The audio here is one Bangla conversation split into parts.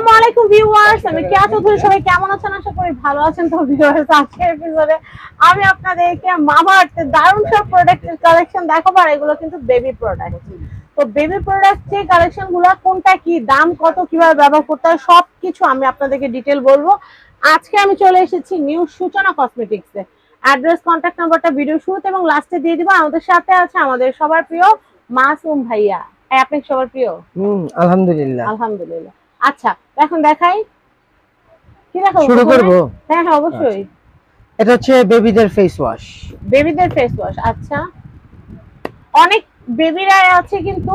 আসসালামু আলাইকুম ভিউয়ার্স, আমি কেয়া চৌধুরী। সবাই কেমন আছেন? আশা করি ভালো আছেন। তো ভিউয়ার্স, আজকের এপিসোডে আমি আপনাদেরকে মামা আর্থের দারুণ সব প্রোডাক্টের কালেকশন দেখাবো। আর এগুলো কিন্তু বেবি প্রোডাক্ট। তো বেবি প্রোডাক্ট যে কালেকশন গুলো, কোনটা কি দাম, কত, কিভাবে ব্যবহার করতে হয়, সবকিছু আমি আপনাদেরকে ডিটেল বলবো। আজকে আমি চলে এসেছি নিউ সূচনা কসমেটিক্সে। অ্যাড্রেস, কন্ট্যাক্ট নাম্বারটা ভিডিও শুরুতে এবং লাস্টে দিয়ে দিব। আমাদের সাথে আছে আমাদের সবার প্রিয় মাসুম ভাইয়া। আপনি সবার প্রিয়? আলহামদুলিল্লাহ। আলহামদুলিল্লাহ। আচ্ছা, এখন দেখাই। কি দেখাবো? শুরু করব? হ্যাঁ হ্যাঁ, অবশ্যই। এটা হচ্ছে বেবিদের ফেস ওয়াশ। বেবিদের ফেস ওয়াশ। আচ্ছা, অনেক বেবিরা আছে কিন্তু,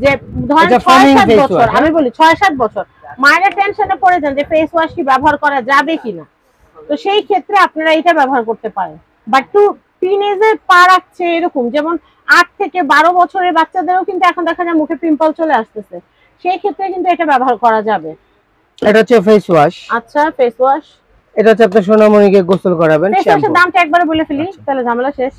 যে ধরেন এটা 6-7 foaming face বছর, wash, আমি বলি 6-7 বছর, মায়েরা টেনশনে পড়ে যান যে ফেস ওয়াশ কি ব্যবহার করা যাবে কিনা। তো সেই ক্ষেত্রে আপনারা এটা ব্যবহার করতে পারেন। বাট টু টিনেজে পা রাখছে এরকম, যেমন 8 থেকে 12 বছরের বাচ্চাদেরও কিন্তু এখন দেখা যায় মুখে পিম্পল চলে আসতেছে, সেই ক্ষেত্রে কিন্তু এটা ব্যবহার করা যাবে। এটা হচ্ছে ফেস ওয়াশ। আচ্ছা, ফেস ওয়াশ। এটা হচ্ছে আপনার সোনামণিকে গোসল করাবেন। ফেস ওয়াশের দামটা একবারে বলে ফেলি, তাহলে ঝামেলা শেষ।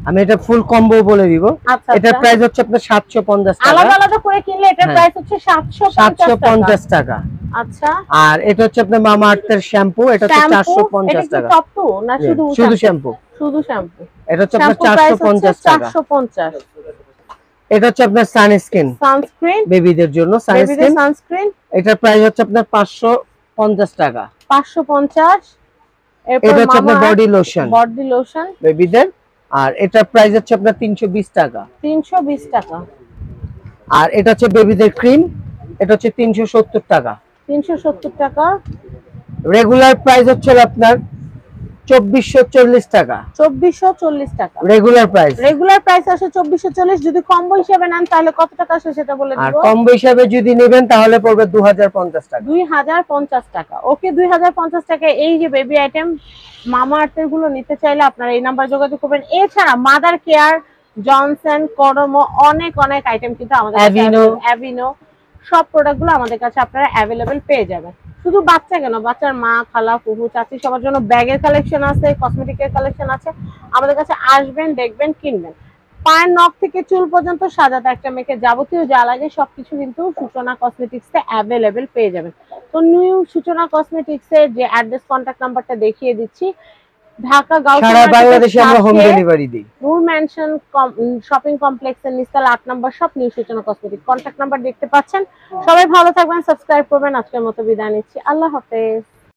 আমি এটা ফুল কম্বো বলে দিব। আচ্ছা, এটার প্রাইস হচ্ছে আপনার 750 টাকা। আলাদা আলাদা করে কিনলে এটার প্রাইস হচ্ছে 750 টাকা। আচ্ছা, আর এটা হচ্ছে আপনার মামা আর্থের শ্যাম্পু। এটা হচ্ছে 450 টাকা। টপ টু না শুধু শ্যাম্পু? শুধু শ্যাম্পু। এটা হচ্ছে আপনার 450 টাকা। 450। এটা হচ্ছে আপনার সানস্ক্রিন, বেবিদের জন্য সানস্ক্রিন। এটার প্রাইস হচ্ছে আপনার 550 টাকা। 550। এটা হচ্ছে আপনার বডি লোশন বেবিদের, আর এটার প্রাইস হচ্ছে আপনার 320 টাকা। 320 টাকা। আর এটা হচ্ছে বেবিদের ক্রিম, এটা হচ্ছে 370 টাকা। 370 টাকা। রেগুলার প্রাইস হচ্ছে আপনার 2440 টাকা। 2440 টাকা রেগুলার প্রাইস আসে 2440। যদি কম্বো হিসেবে নেন তাহলে কত টাকা আসে সেটা বলে দিব। আর কম্বো হিসেবে যদি নেবেন তাহলে পড়বে 2050 টাকা। 2050 টাকা। ওকে, 2050 টাকা। এই যে বেবি আইটেম মামা আর্থের গুলো নিতে চাইলে আপনারা এই নাম্বার যোগাযোগ করবেন। এছাড়া মাদার কেয়ার, জনসন, করমো, অনেক অনেক আইটেম কিন্তু আমাদের কাছে, অ্যাভিনো, সব প্রোডাক্টগুলো আমাদের কাছে আপনারা অ্যাভেলেবেল পেয়ে যাবেন। শুধু বাচ্চা কেন, বাচ্চার মা, খালা, ফুফু, চাচি, সবার জন্য ব্যাগের কালেকশন আছে, কসমেটিকের কালেকশন আছে। আমাদের কাছে আসবেন, দেখবেন, কিনবেন। পায়ের নখ থেকে চুল পর্যন্ত সাজাতে একটা মেয়েকে যাবতীয় যা লাগে সবকিছু কিন্তু সূচনা কসমেটিক্সে অ্যাভেলেবেল পেয়ে যাবেন। তো নিউ সূচনা কসমেটিক্সের যে অ্যাড্রেস, কন্ট্যাক্ট নাম্বারটা দেখিয়ে দিচ্ছি। ঢাকা গাউসিয়া, সারা বাংলাদেশে আমরা হোম ডেলিভারি দিই। নূর ম্যানশন শপিং কমপ্লেক্সের নিচতলা 8 নম্বর শপ, নিউ সূচনা কসমেটিক। কন্ট্যাক্ট নাম্বার দেখতে পাচ্ছেন। সবাই ভালো থাকবেন, সাবস্ক্রাইব করবেন। আজকের মতো বিদায় নিচ্ছি। আল্লাহ হাফেজ।